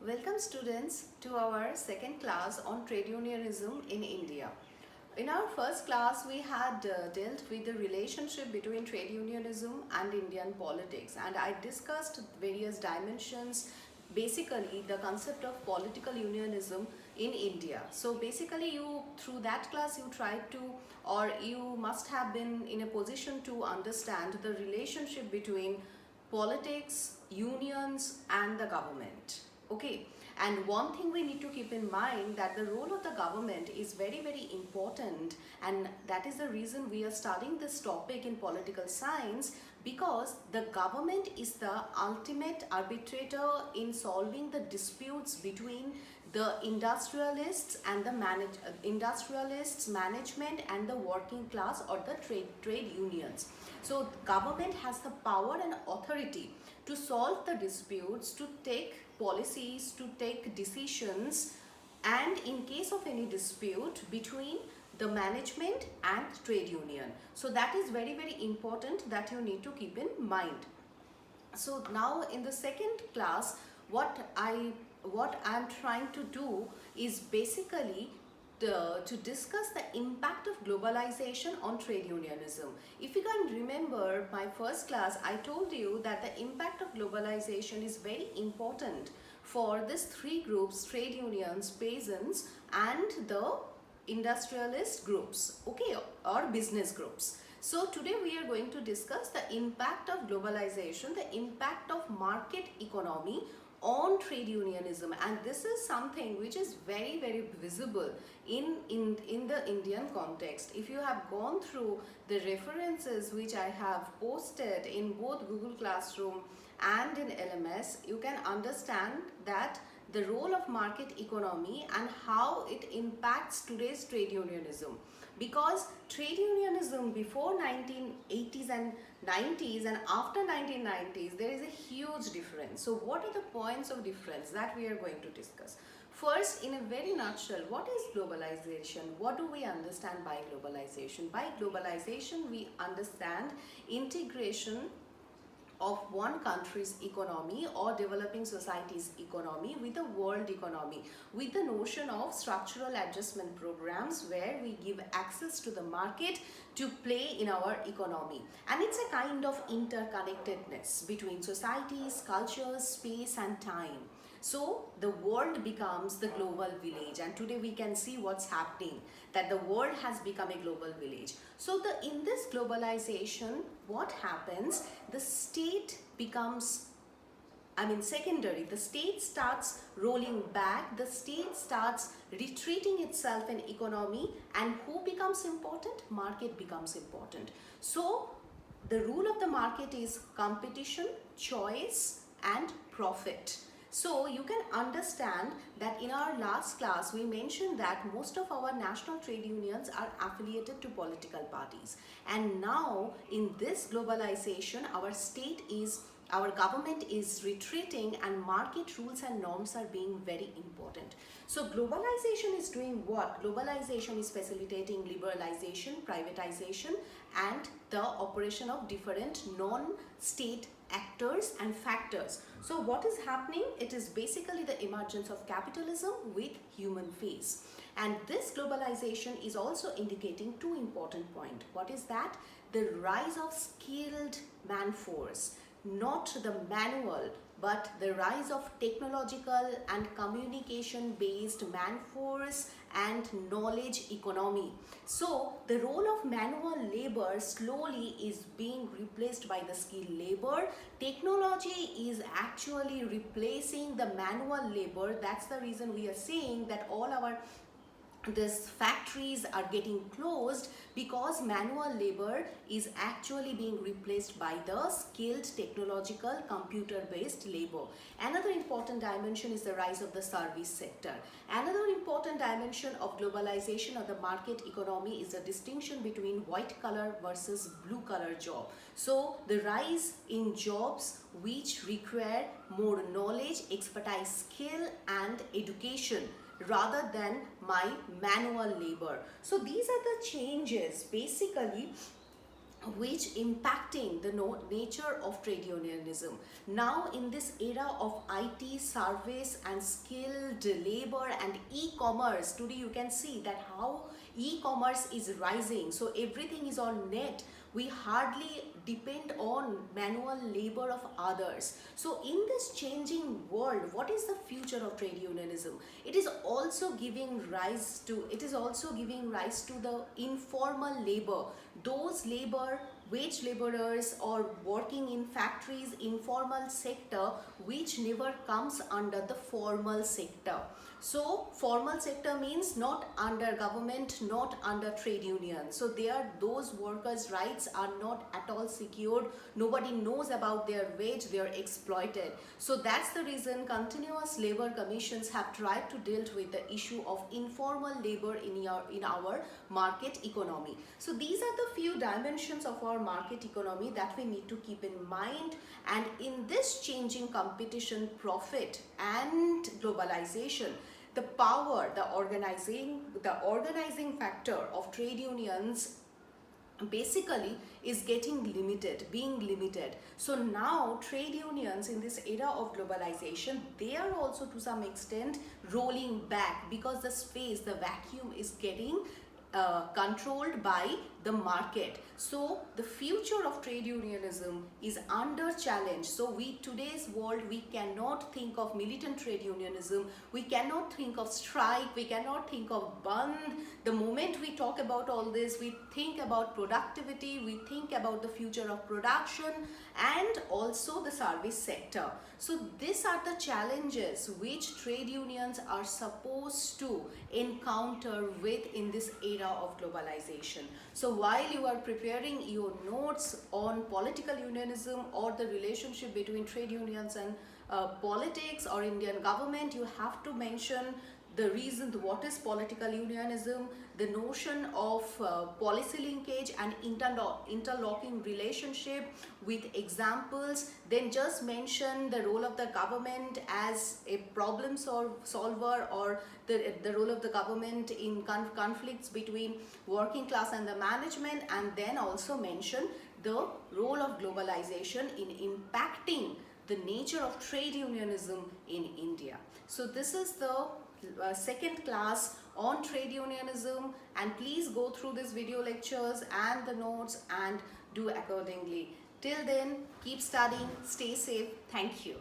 Welcome students to our second class on trade unionism in India. In our first class, we had dealt with the relationship between trade unionism and Indian politics, and I discussed various dimensions, basically the concept of political unionism in India. So basically you, through that class, you tried to, or you must have been in a position to understand the relationship between politics, unions and the government. Okay, and one thing we need to keep in mind that the role of the government is very important, and that is the reason we are studying this topic in political science, because the government is the ultimate arbitrator in solving the disputes between the industrialists and the industrialists, management and the working class or the trade unions. So government has the power and authority to solve the disputes, to take policies, to take decisions, and in case of any dispute between the management and trade union. So that is very important that you need to keep in mind. So now in the second class, what I'm trying to do is basically to discuss the impact of globalization on trade unionism. If you can remember my first class, I told you that the impact of globalization is very important for these three groups: trade unions, peasants and the industrialist groups, okay, or business groups. So today we are going to discuss the impact of globalization, the impact of market economy on trade unionism, and this is something which is very visible in the Indian context. If you have gone through the references which I have posted in both Google Classroom and in LMS, you can understand that the role of market economy and how it impacts today's trade unionism. Because trade unionism before 1980s and 90s and after 1990s, there is a huge difference. So what are the points of difference that we are going to discuss? First, in a very nutshell, what is globalization? What do we understand by globalization? By globalization, we understand integration of one country's economy or developing society's economy with the world economy, with the notion of structural adjustment programs where we give access to the market to play in our economy. And it's a kind of interconnectedness between societies, cultures, space and time. So the world becomes the global village, and today we can see what's happening, that the world has become a global village. So in this globalization, what happens? The state becomes, secondary. The state starts rolling back, the state starts retreating itself in economy, and who becomes important? Market becomes important. So the rule of the market is competition, choice and profit. So you can understand that in our last class we mentioned that most of our national trade unions are affiliated to political parties, and now in this globalization our government is retreating and market rules and norms are being very important. So globalization is doing what? Globalization is facilitating liberalization, privatization and the operation of different non-state actors and factors. So what is happening? It is basically the emergence of capitalism with human face. And this globalization is also indicating two important points. What is that? The rise of skilled man force, not the manual, but the rise of technological and communication based man force and knowledge economy. So the role of manual labor slowly is being replaced by the skilled labor. Technology is actually replacing the manual labor. That's the reason we are seeing that all our these factories are getting closed, because manual labor is actually being replaced by the skilled technological computer based labor. Another important dimension is the rise of the service sector. Another important dimension of globalization of the market economy is the distinction between white collar versus blue collar job. So the rise in jobs which require more knowledge, expertise, skill and education rather than my manual labor. So these are the changes basically which impacting the nature of trade unionism. Now in this era of IT, service and skilled labor and e-commerce, today you can see that how e-commerce is rising. So everything is on net. We hardly depend on manual labor of others. So in this changing world, what is the future of trade unionism? It is also giving rise to the informal labor, those wage laborers or working in factories, informal sector, which never comes under the formal sector. So formal sector means not under government, not under trade union. So those workers' rights are not at all secured. Nobody knows about their wage, they are exploited. So that's the reason continuous labor commissions have tried to deal with the issue of informal labor in our market economy. So these are the few dimensions of our market economy that we need to keep in mind. And in this changing competition, profit and globalization, the power, the organizing factor of trade unions basically is being limited. So now trade unions in this era of globalization, they are also to some extent rolling back, because the vacuum is getting controlled by the market. So the future of trade unionism is under challenge. So today's world, we cannot think of militant trade unionism, we cannot think of strike, we cannot think of band. The moment we talk about all this, we think about productivity, we think about the future of production and also the service sector. So these are the challenges which trade unions are supposed to encounter in this era of globalization. So while you are preparing your notes on political unionism or the relationship between trade unions and politics or Indian government, you have to mention the reason what is political unionism, the notion of policy linkage and interlocking relationship with examples, then just mention the role of the government as a problem solver, or the role of the government in conflicts between working class and the management, and then also mention the role of globalization in impacting the nature of trade unionism in India. So this is the second class on trade unionism, and please go through these video lectures and the notes and do accordingly. Till then, keep studying, stay safe. Thank you.